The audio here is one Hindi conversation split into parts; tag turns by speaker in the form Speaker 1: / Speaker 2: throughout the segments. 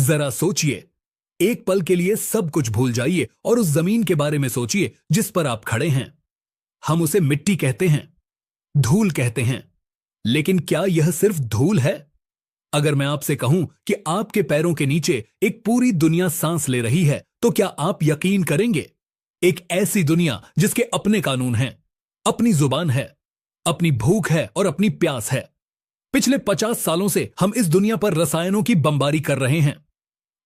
Speaker 1: जरा सोचिए, एक पल के लिए सब कुछ भूल जाइए और उस जमीन के बारे में सोचिए जिस पर आप खड़े हैं। हम उसे मिट्टी कहते हैं, धूल कहते हैं, लेकिन क्या यह सिर्फ धूल है? अगर मैं आपसे कहूं कि आपके पैरों के नीचे एक पूरी दुनिया सांस ले रही है, तो क्या आप यकीन करेंगे? एक ऐसी दुनिया जिसके अपने कानून हैं, अपनी जुबान है, अपनी भूख है और अपनी प्यास है। पिछले 50 सालों से हम इस दुनिया पर रसायनों की बमबारी कर रहे हैं।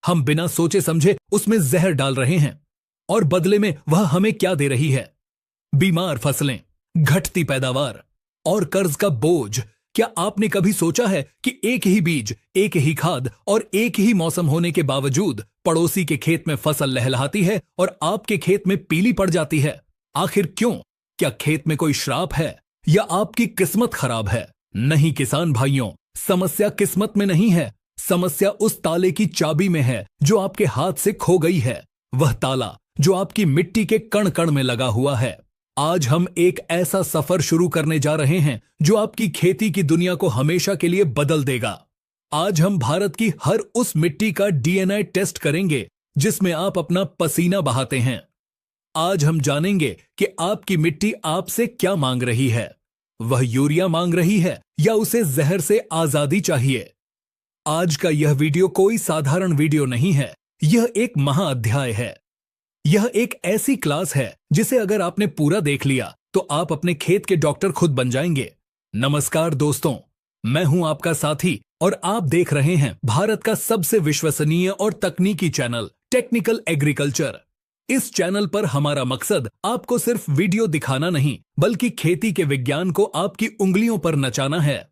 Speaker 1: हम बिना सोचे समझे उसमें जहर डाल रहे हैं और बदले में वह हमें क्या दे रही है? बीमार फसलें, घटती पैदावार और कर्ज का बोझ। क्या आपने कभी सोचा है कि एक ही बीज, एक ही खाद और एक ही मौसम होने के बावजूद पड़ोसी के खेत में फसल लहलहाती है और आपके खेत में पीली पड़ जाती है? आखिर क्यों? क्या खेत में कोई श्राप है या आपकी किस्मत खराब है? नहीं किसान भाइयों, समस्या किस्मत में नहीं है, समस्या उस ताले की चाबी में है जो आपके हाथ से खो गई है। वह ताला जो आपकी मिट्टी के कण कण में लगा हुआ है। आज हम एक ऐसा सफर शुरू करने जा रहे हैं जो आपकी खेती की दुनिया को हमेशा के लिए बदल देगा। आज हम भारत की हर उस मिट्टी का डीएनए टेस्ट करेंगे जिसमें आप अपना पसीना बहाते हैं। आज हम जानेंगे कि आपकी मिट्टी आपसे क्या मांग रही है। वह यूरिया मांग रही है या उसे जहर से आजादी चाहिए? आज का यह वीडियो कोई साधारण वीडियो नहीं है, यह एक महाअध्याय है। यह एक ऐसी क्लास है जिसे अगर आपने पूरा देख लिया तो आप अपने खेत के डॉक्टर खुद बन जाएंगे। नमस्कार दोस्तों, मैं हूं आपका साथी और आप देख रहे हैं भारत का सबसे विश्वसनीय और तकनीकी चैनल टेक्निकल एग्रीकल्चर। इस चैनल पर हमारा मकसद आपको सिर्फ वीडियो दिखाना नहीं, बल्कि खेती के विज्ञान को आपकी उंगलियों पर नचाना है।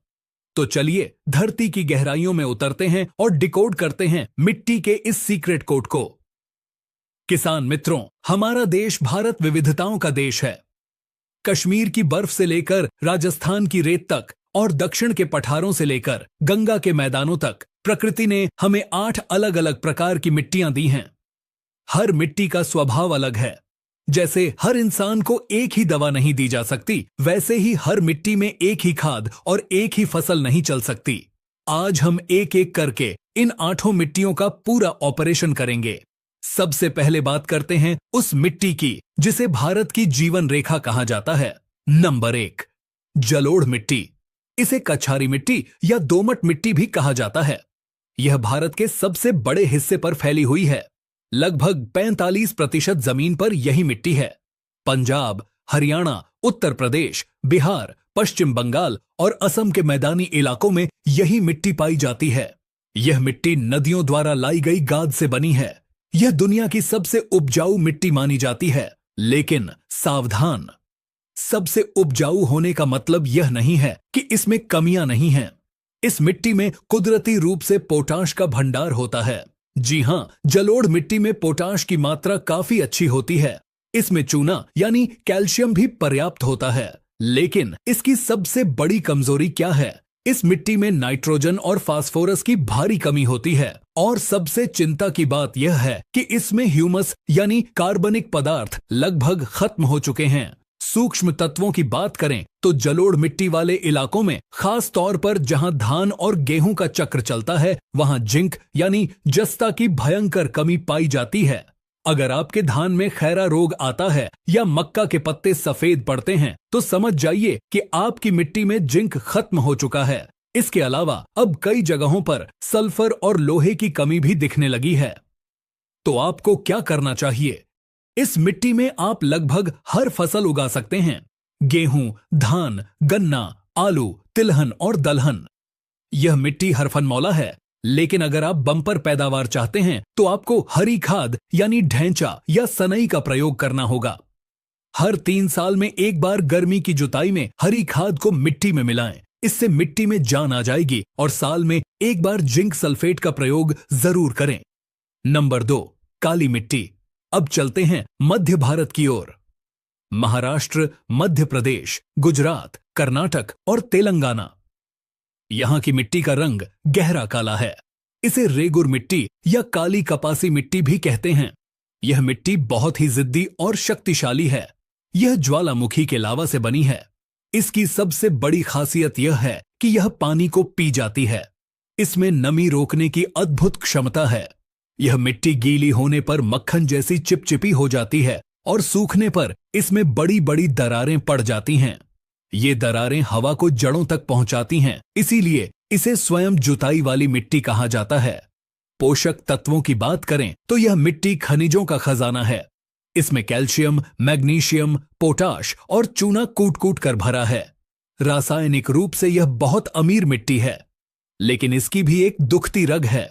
Speaker 1: तो चलिए धरती की गहराइयों में उतरते हैं और डिकोड करते हैं मिट्टी के इस सीक्रेट कोड को। किसान मित्रों, हमारा देश भारत विविधताओं का देश है। कश्मीर की बर्फ से लेकर राजस्थान की रेत तक और दक्षिण के पठारों से लेकर गंगा के मैदानों तक प्रकृति ने हमें 8 अलग अलग प्रकार की मिट्टियां दी हैं। हर मिट्टी का स्वभाव अलग है। जैसे हर इंसान को एक ही दवा नहीं दी जा सकती, वैसे ही हर मिट्टी में एक ही खाद और एक ही फसल नहीं चल सकती। आज हम एक एक करके इन 8 मिट्टियों का पूरा ऑपरेशन करेंगे। सबसे पहले बात करते हैं उस मिट्टी की जिसे भारत की जीवन रेखा कहा जाता है। नंबर 1, जलोढ़ मिट्टी। इसे कछारी मिट्टी या दोमट मिट्टी भी कहा जाता है। यह भारत के सबसे बड़े हिस्से पर फैली हुई है। लगभग 45% जमीन पर यही मिट्टी है। पंजाब, हरियाणा, उत्तर प्रदेश, बिहार, पश्चिम बंगाल और असम के मैदानी इलाकों में यही मिट्टी पाई जाती है। यह मिट्टी नदियों द्वारा लाई गई गाद से बनी है। यह दुनिया की सबसे उपजाऊ मिट्टी मानी जाती है। लेकिन सावधान, सबसे उपजाऊ होने का मतलब यह नहीं है कि इसमें कमियां नहीं हैं। इस मिट्टी में कुदरती रूप से पोटाश का भंडार होता है। जी हां, जलोढ़ मिट्टी में पोटाश की मात्रा काफी अच्छी होती है। इसमें चूना यानी कैल्शियम भी पर्याप्त होता है। लेकिन इसकी सबसे बड़ी कमजोरी क्या है? इस मिट्टी में नाइट्रोजन और फास्फोरस की भारी कमी होती है। और सबसे चिंता की बात यह है कि इसमें ह्यूमस यानी कार्बनिक पदार्थ लगभग खत्म हो चुके हैं। सूक्ष्म तत्वों की बात करें तो जलोढ़ मिट्टी वाले इलाकों में, खास तौर पर जहां धान और गेहूं का चक्र चलता है, वहां जिंक यानी जस्ता की भयंकर कमी पाई जाती है। अगर आपके धान में खैरा रोग आता है या मक्का के पत्ते सफेद पड़ते हैं, तो समझ जाइए कि आपकी मिट्टी में जिंक खत्म हो चुका है। इसके अलावा अब कई जगहों पर सल्फर और लोहे की कमी भी दिखने लगी है। तो आपको क्या करना चाहिए? इस मिट्टी में आप लगभग हर फसल उगा सकते हैं। गेहूं, धान, गन्ना, आलू, तिलहन और दलहन। यह मिट्टी हरफनमौला है। लेकिन अगर आप बम्पर पैदावार चाहते हैं तो आपको हरी खाद यानी ढैंचा या सनई का प्रयोग करना होगा। हर 3 साल में एक बार गर्मी की जुताई में हरी खाद को मिट्टी में मिलाएं। इससे मिट्टी में जान आ जाएगी। और साल में एक बार जिंक सल्फेट का प्रयोग जरूर करें। नंबर 2, काली मिट्टी। अब चलते हैं मध्य भारत की ओर। महाराष्ट्र, मध्य प्रदेश, गुजरात, कर्नाटक और तेलंगाना। यहां की मिट्टी का रंग गहरा काला है। इसे रेगुर मिट्टी या काली कपासी मिट्टी भी कहते हैं। यह मिट्टी बहुत ही जिद्दी और शक्तिशाली है। यह ज्वालामुखी के लावा से बनी है। इसकी सबसे बड़ी खासियत यह है कि यह पानी को पी जाती है। इसमें नमी रोकने की अद्भुत क्षमता है। यह मिट्टी गीली होने पर मक्खन जैसी चिपचिपी हो जाती है और सूखने पर इसमें बड़ी बड़ी दरारें पड़ जाती हैं। ये दरारें हवा को जड़ों तक पहुंचाती हैं, इसीलिए इसे स्वयं जुताई वाली मिट्टी कहा जाता है। पोषक तत्वों की बात करें तो यह मिट्टी खनिजों का खजाना है। इसमें कैल्शियम, मैग्नीशियम, पोटाश और चूना कूट कूट कर भरा है। रासायनिक रूप से यह बहुत अमीर मिट्टी है, लेकिन इसकी भी एक दुखती रग है।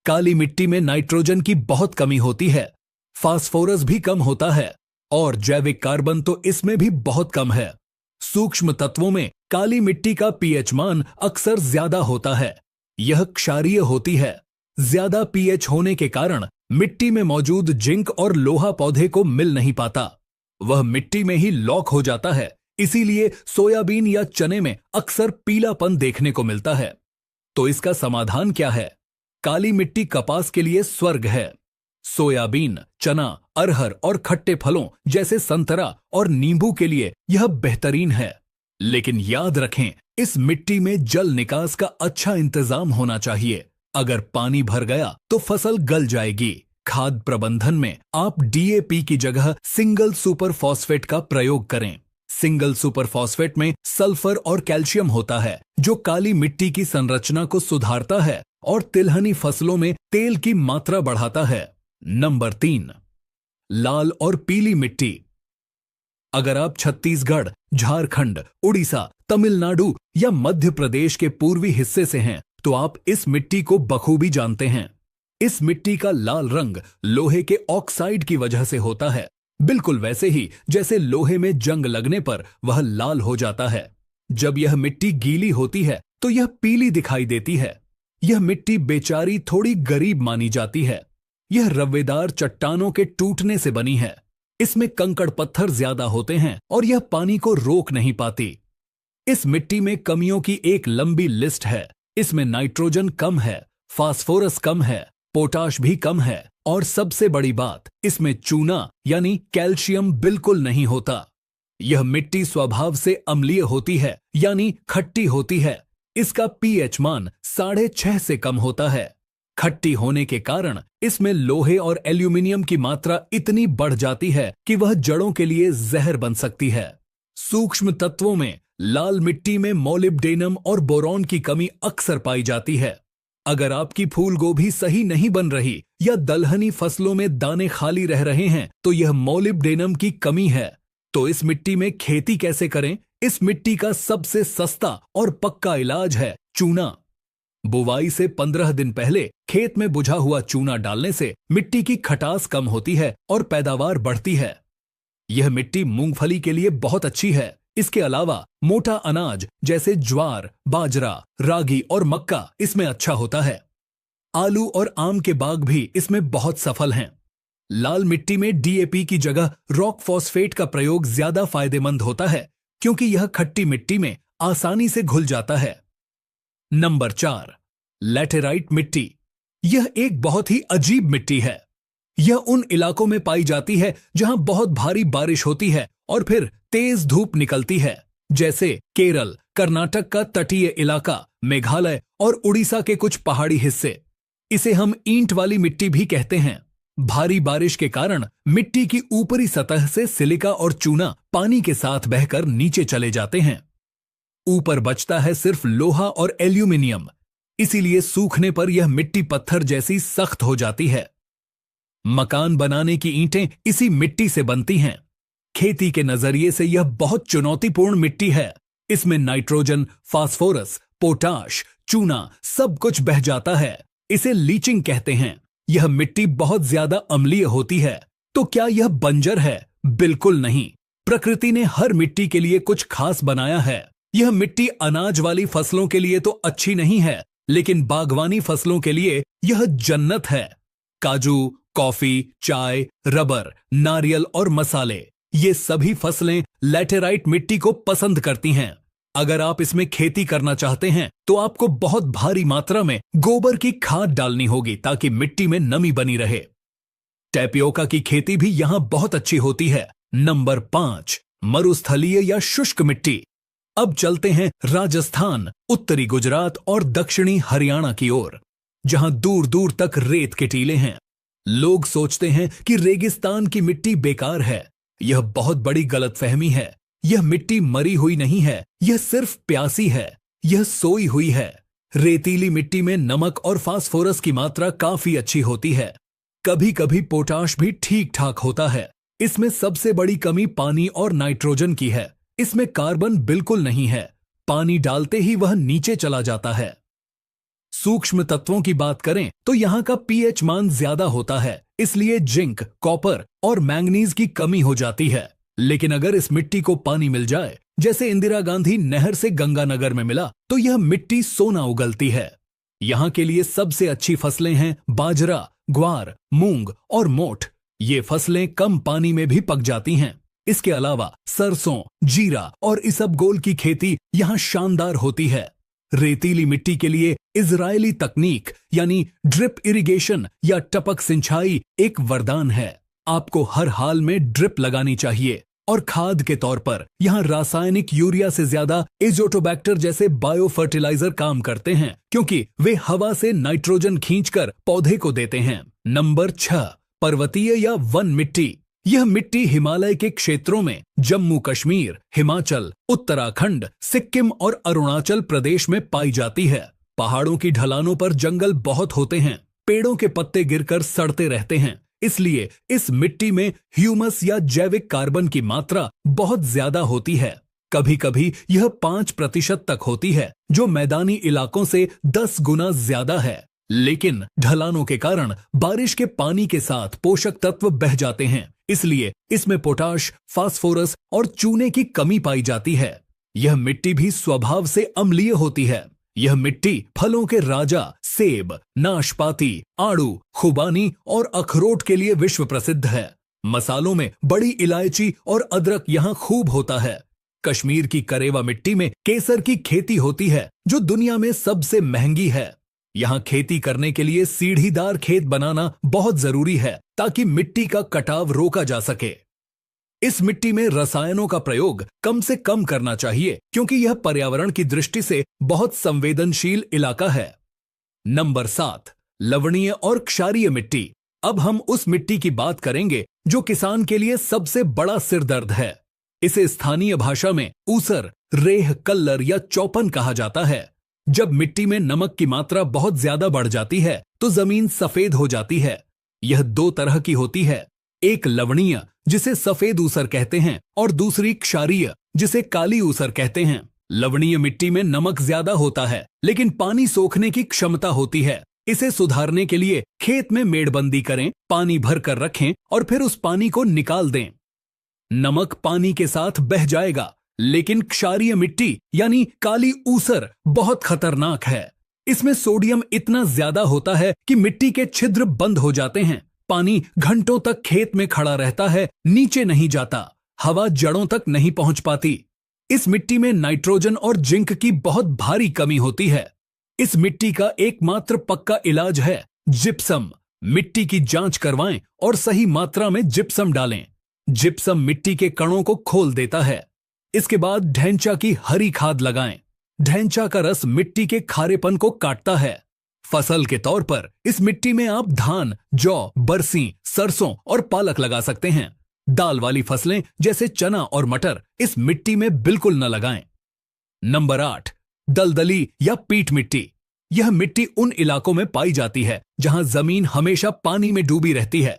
Speaker 1: काली मिट्टी में नाइट्रोजन की बहुत कमी होती है, फास्फोरस भी कम होता है और जैविक कार्बन तो इसमें भी बहुत कम है। सूक्ष्म तत्वों में काली मिट्टी का पीएच मान अक्सर ज्यादा होता है। यह क्षारीय होती है। ज्यादा पीएच होने के कारण मिट्टी में मौजूद जिंक और लोहा पौधे को मिल नहीं पाता, वह मिट्टी में ही लॉक हो जाता है। इसीलिए सोयाबीन या चने में अक्सर पीलापन देखने को मिलता है। तो इसका समाधान क्या है? काली मिट्टी कपास के लिए स्वर्ग है। सोयाबीन, चना, अरहर और खट्टे फलों जैसे संतरा और नींबू के लिए यह बेहतरीन है। लेकिन याद रखें, इस मिट्टी में जल निकास का अच्छा इंतजाम होना चाहिए। अगर पानी भर गया तो फसल गल जाएगी। खाद प्रबंधन में आप डीएपी की जगह सिंगल सुपर फॉस्फेट का प्रयोग करें। सिंगल सुपर फॉस्फेट में सल्फर और कैल्शियम होता है, जो काली मिट्टी की संरचना को सुधारता है और तिलहनी फसलों में तेल की मात्रा बढ़ाता है। नंबर 3, लाल और पीली मिट्टी। अगर आप छत्तीसगढ़, झारखंड, उड़ीसा, तमिलनाडु या मध्य प्रदेश के पूर्वी हिस्से से हैं, तो आप इस मिट्टी को बखूबी जानते हैं। इस मिट्टी का लाल रंग लोहे के ऑक्साइड की वजह से होता है, बिल्कुल वैसे ही जैसे लोहे में जंग लगने पर वह लाल हो जाता है। जब यह मिट्टी गीली होती है तो यह पीली दिखाई देती है। यह मिट्टी बेचारी थोड़ी गरीब मानी जाती है। यह रवेदार चट्टानों के टूटने से बनी है। इसमें कंकड़ पत्थर ज्यादा होते हैं और यह पानी को रोक नहीं पाती। इस मिट्टी में कमियों की एक लंबी लिस्ट है। इसमें नाइट्रोजन कम है, फास्फोरस कम है, पोटाश भी कम है और सबसे बड़ी बात, इसमें चूना यानी कैल्शियम बिल्कुल नहीं होता। यह मिट्टी स्वभाव से अम्लीय होती है, यानी खट्टी होती है। इसका पीएच मान 6.5 से कम होता है। खट्टी होने के कारण इसमें लोहे और एल्यूमिनियम की मात्रा इतनी बढ़ जाती है कि वह जड़ों के लिए जहर बन सकती है। सूक्ष्म तत्वों में लाल मिट्टी में मोलिब्डेनम और बोरॉन की कमी अक्सर पाई जाती है। अगर आपकी फूल गोभी सही नहीं बन रही या दलहनी फसलों में दाने खाली रह रहे हैं, तो यह मोलिब्डेनम की कमी है। तो इस मिट्टी में खेती कैसे करें? इस मिट्टी का सबसे सस्ता और पक्का इलाज है चूना। बुवाई से 15 दिन पहले खेत में बुझा हुआ चूना डालने से मिट्टी की खटास कम होती है और पैदावार बढ़ती है। यह मिट्टी मूंगफली के लिए बहुत अच्छी है। इसके अलावा मोटा अनाज जैसे ज्वार, बाजरा, रागी और मक्का इसमें अच्छा होता है। आलू और आम के बाग भी इसमें बहुत सफल हैं। लाल मिट्टी में डीएपी की जगह रॉक फॉस्फेट का प्रयोग ज्यादा फायदेमंद होता है, क्योंकि यह खट्टी मिट्टी में आसानी से घुल जाता है। नंबर 4, लैटेराइट मिट्टी। यह एक बहुत ही अजीब मिट्टी है। यह उन इलाकों में पाई जाती है जहां बहुत भारी बारिश होती है और फिर तेज धूप निकलती है, जैसे केरल, कर्नाटक का तटीय इलाका, मेघालय और उड़ीसा के कुछ पहाड़ी हिस्से। इसे हम ईंट वाली मिट्टी भी कहते हैं। भारी बारिश के कारण मिट्टी की ऊपरी सतह से सिलिका और चूना पानी के साथ बहकर नीचे चले जाते हैं। ऊपर बचता है सिर्फ लोहा और एल्यूमिनियम। इसीलिए सूखने पर यह मिट्टी पत्थर जैसी सख्त हो जाती है। मकान बनाने की ईंटें इसी मिट्टी से बनती हैं। खेती के नजरिए से यह बहुत चुनौतीपूर्ण मिट्टी है। इसमें नाइट्रोजन, फास्फोरस, पोटाश, चूना सब कुछ बह जाता है। इसे लीचिंग कहते हैं। यह मिट्टी बहुत ज्यादा अम्लीय होती है। तो क्या यह बंजर है? बिल्कुल नहीं। प्रकृति ने हर मिट्टी के लिए कुछ खास बनाया है। यह मिट्टी अनाज वाली फसलों के लिए तो अच्छी नहीं है, लेकिन बागवानी फसलों के लिए यह जन्नत है। काजू, कॉफी, चाय, रबर, नारियल और मसाले, ये सभी फसलें लैटेराइट मिट्टी को पसंद करती हैं। अगर आप इसमें खेती करना चाहते हैं तो आपको बहुत भारी मात्रा में गोबर की खाद डालनी होगी ताकि मिट्टी में नमी बनी रहे। टैपियोका की खेती भी यहां बहुत अच्छी होती है। नंबर 5, मरुस्थलीय या शुष्क मिट्टी। अब चलते हैं राजस्थान, उत्तरी गुजरात और दक्षिणी हरियाणा की ओर, जहां दूर दूर तक रेत के टीले हैं। लोग सोचते हैं कि रेगिस्तान की मिट्टी बेकार है। यह बहुत बड़ी गलतफहमी है। यह मिट्टी मरी हुई नहीं है, यह सिर्फ प्यासी है, यह सोई हुई है। रेतीली मिट्टी में नमक और फास्फोरस की मात्रा काफी अच्छी होती है। कभी कभी पोटाश भी ठीक ठाक होता है। इसमें सबसे बड़ी कमी पानी और नाइट्रोजन की है। इसमें कार्बन बिल्कुल नहीं है। पानी डालते ही वह नीचे चला जाता है। सूक्ष्म तत्वों की बात करें तो यहाँ का पीएच मान ज्यादा होता है, इसलिए जिंक, कॉपर और मैंगनीज की कमी हो जाती है। लेकिन अगर इस मिट्टी को पानी मिल जाए, जैसे इंदिरा गांधी नहर से गंगानगर में मिला, तो यह मिट्टी सोना उगलती है। यहाँ के लिए सबसे अच्छी फसलें हैं बाजरा, ग्वार, मूंग और मोठ। ये फसलें कम पानी में भी पक जाती हैं। इसके अलावा सरसों, जीरा और इसबगोल की खेती यहाँ शानदार होती है। रेतीली मिट्टी के लिए इजरायली तकनीक यानी ड्रिप इरिगेशन या टपक सिंचाई एक वरदान है। आपको हर हाल में ड्रिप लगानी चाहिए। और खाद के तौर पर यहाँ रासायनिक यूरिया से ज्यादा एजोटोबैक्टर जैसे बायो फर्टिलाइजर काम करते हैं, क्योंकि वे हवा से नाइट्रोजन खींचकर पौधे को देते हैं। नंबर 6, पर्वतीय या वन मिट्टी। यह मिट्टी हिमालय के क्षेत्रों में जम्मू कश्मीर, हिमाचल, उत्तराखंड, सिक्किम और अरुणाचल प्रदेश में पाई जाती है। पहाड़ों की ढलानों पर जंगल बहुत होते हैं। पेड़ों के पत्ते गिरकर सड़ते रहते हैं, इसलिए इस मिट्टी में ह्यूमस या जैविक कार्बन की मात्रा बहुत ज्यादा होती है। कभी कभी यह 5% तक होती है, जो मैदानी इलाकों से 10 गुना ज्यादा है। लेकिन ढलानों के कारण बारिश के पानी के साथ पोषक तत्व बह जाते हैं, इसलिए इसमें पोटाश, फास्फोरस और चूने की कमी पाई जाती है। यह मिट्टी भी स्वभाव से अम्लीय होती है। यह मिट्टी फलों के राजा सेब, नाशपाती, आड़ू, खुबानी और अखरोट के लिए विश्व प्रसिद्ध है। मसालों में बड़ी इलायची और अदरक यहाँ खूब होता है। कश्मीर की करेवा मिट्टी में केसर की खेती होती है, जो दुनिया में सबसे महंगी है। यहाँ खेती करने के लिए सीढ़ीदार खेत बनाना बहुत जरूरी है, ताकि मिट्टी का कटाव रोका जा सके। इस मिट्टी में रसायनों का प्रयोग कम से कम करना चाहिए, क्योंकि यह पर्यावरण की दृष्टि से बहुत संवेदनशील इलाका है। नंबर 7, लवणीय और क्षारीय मिट्टी। अब हम उस मिट्टी की बात करेंगे जो किसान के लिए सबसे बड़ा सिरदर्द है। इसे स्थानीय भाषा में ऊसर, रेह, कल्लर या चौपन कहा जाता है। जब मिट्टी में नमक की मात्रा बहुत ज्यादा बढ़ जाती है, तो जमीन सफेद हो जाती है। यह 2 तरह की होती है, एक लवणीय जिसे सफेद ऊसर कहते हैं और दूसरी क्षारीय जिसे काली ऊसर कहते हैं। लवणीय मिट्टी में नमक ज्यादा होता है, लेकिन पानी सोखने की क्षमता होती है। इसे सुधारने के लिए खेत में मेड़बंदी करें, पानी भर कर रखें और फिर उस पानी को निकाल दें। नमक पानी के साथ बह जाएगा, लेकिन क्षारीय मिट्टी यानी काली ऊसर बहुत खतरनाक है। इसमें सोडियम इतना ज्यादा होता है कि मिट्टी के छिद्र बंद हो जाते हैं। पानी घंटों तक खेत में खड़ा रहता है, नीचे नहीं जाता। हवा जड़ों तक नहीं पहुंच पाती। इस मिट्टी में नाइट्रोजन और जिंक की बहुत भारी कमी होती है। इस मिट्टी का एकमात्र पक्का इलाज है जिप्सम। मिट्टी की जांच करवाएं और सही मात्रा में जिप्सम डालें। जिप्सम मिट्टी के कणों को खोल देता है। इसके बाद ढैंचा की हरी खाद लगाएं। ढैंचा का रस मिट्टी के खारेपन को काटता है। फसल के तौर पर इस मिट्टी में आप धान, जौ, बरसी, सरसों और पालक लगा सकते हैं। दाल वाली फसलें जैसे चना और मटर इस मिट्टी में बिल्कुल न लगाएं। नंबर 8, दलदली या पीट मिट्टी। यह मिट्टी उन इलाकों में पाई जाती है जहां जमीन हमेशा पानी में डूबी रहती है,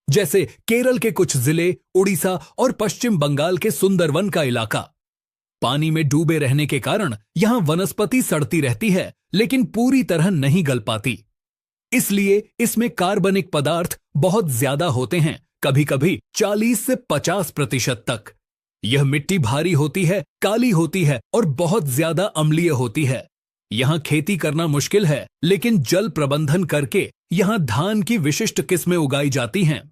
Speaker 1: जैसे केरल के कुछ जिले, उड़ीसा और पश्चिम बंगाल के सुंदरवन का इलाका। पानी में डूबे रहने के कारण यहां वनस्पति सड़ती रहती है, लेकिन पूरी तरह नहीं गल पाती। इसलिए इसमें कार्बनिक पदार्थ बहुत ज्यादा होते हैं, कभी कभी 40 से 50% तक। यह मिट्टी भारी होती है, काली होती है और बहुत ज्यादा अम्लीय होती है। यहां खेती करना मुश्किल है, लेकिन जल प्रबंधन करके यहां धान की विशिष्ट किस्में उगाई जाती हैं।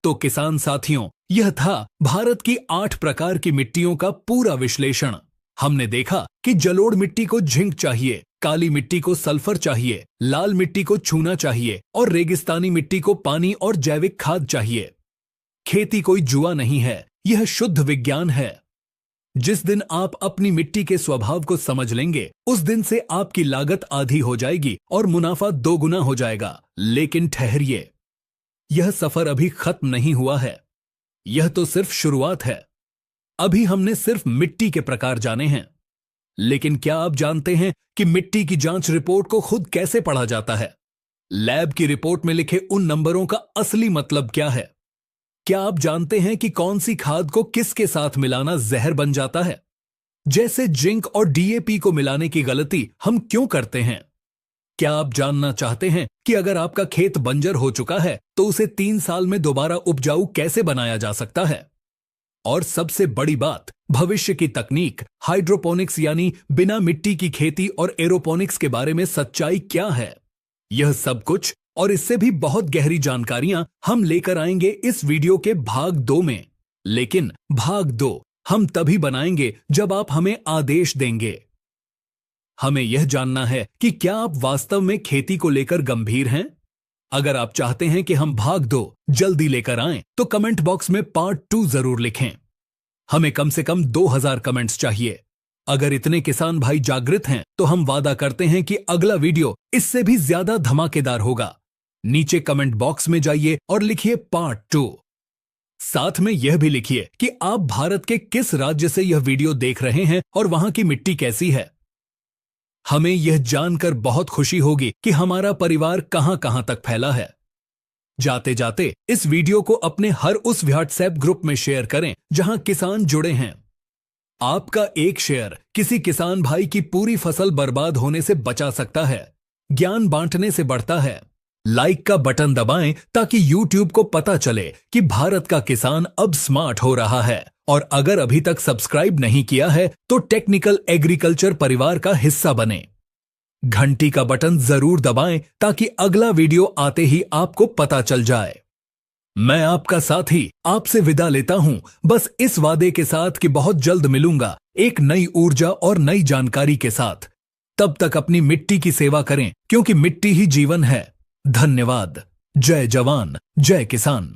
Speaker 1: तो किसान साथियों, यह था भारत की 8 प्रकार की मिट्टियों का पूरा विश्लेषण। हमने देखा कि जलोढ़ मिट्टी को जिंक चाहिए, काली मिट्टी को सल्फर चाहिए, लाल मिट्टी को चूना चाहिए और रेगिस्तानी मिट्टी को पानी और जैविक खाद चाहिए। खेती कोई जुआ नहीं है, यह शुद्ध विज्ञान है। जिस दिन आप अपनी मिट्टी के स्वभाव को समझ लेंगे, उस दिन से आपकी लागत आधी हो जाएगी और मुनाफा 2 गुना हो जाएगा। लेकिन ठहरिए, यह सफर अभी खत्म नहीं हुआ है। यह तो सिर्फ शुरुआत है। अभी हमने सिर्फ मिट्टी के प्रकार जाने हैं, लेकिन क्या आप जानते हैं कि मिट्टी की जांच रिपोर्ट को खुद कैसे पढ़ा जाता है? लैब की रिपोर्ट में लिखे उन नंबरों का असली मतलब क्या है? क्या आप जानते हैं कि कौन सी खाद को किसके साथ मिलाना जहर बन जाता है? जैसे जिंक और डीएपी को मिलाने की गलती हम क्यों करते हैं? क्या आप जानना चाहते हैं कि अगर आपका खेत बंजर हो चुका है तो उसे 3 साल में दोबारा उपजाऊ कैसे बनाया जा सकता है? और सबसे बड़ी बात, भविष्य की तकनीक हाइड्रोपोनिक्स यानी बिना मिट्टी की खेती और एरोपोनिक्स के बारे में सच्चाई क्या है? यह सब कुछ और इससे भी बहुत गहरी जानकारियां हम लेकर आएंगे इस वीडियो के भाग 2 में। लेकिन भाग 2 हम तभी बनाएंगे जब आप हमें आदेश देंगे। हमें यह जानना है कि क्या आप वास्तव में खेती को लेकर गंभीर हैं? अगर आप चाहते हैं कि हम भाग 2 जल्दी लेकर आएं, तो कमेंट बॉक्स में पार्ट 2 जरूर लिखें। हमें कम से कम 2000 कमेंट्स चाहिए। अगर इतने किसान भाई जागृत हैं, तो हम वादा करते हैं कि अगला वीडियो इससे भी ज्यादा धमाकेदार होगा। नीचे कमेंट बॉक्स में जाइए और लिखिए पार्ट 2। साथ में यह भी लिखिए कि आप भारत के किस राज्य से यह वीडियो देख रहे हैं और वहां की मिट्टी कैसी है। हमें यह जानकर बहुत खुशी होगी कि हमारा परिवार कहां कहां तक फैला है। जाते जाते इस वीडियो को अपने हर उस व्हाट्सएप ग्रुप में शेयर करें जहां किसान जुड़े हैं। आपका एक शेयर किसी किसान भाई की पूरी फसल बर्बाद होने से बचा सकता है। ज्ञान बांटने से बढ़ता है। लाइक का बटन दबाएं ताकि YouTube को पता चले कि भारत का किसान अब स्मार्ट हो रहा है। और अगर अभी तक सब्सक्राइब नहीं किया है तो टेक्निकल एग्रीकल्चर परिवार का हिस्सा बने। घंटी का बटन जरूर दबाएं ताकि अगला वीडियो आते ही आपको पता चल जाए। मैं आपका साथी आपसे विदा लेता हूं, बस इस वादे के साथ कि बहुत जल्द मिलूंगा एक नई ऊर्जा और नई जानकारी के साथ। तब तक अपनी मिट्टी की सेवा करें, क्योंकि मिट्टी ही जीवन है। धन्यवाद। जय जवान, जय किसान।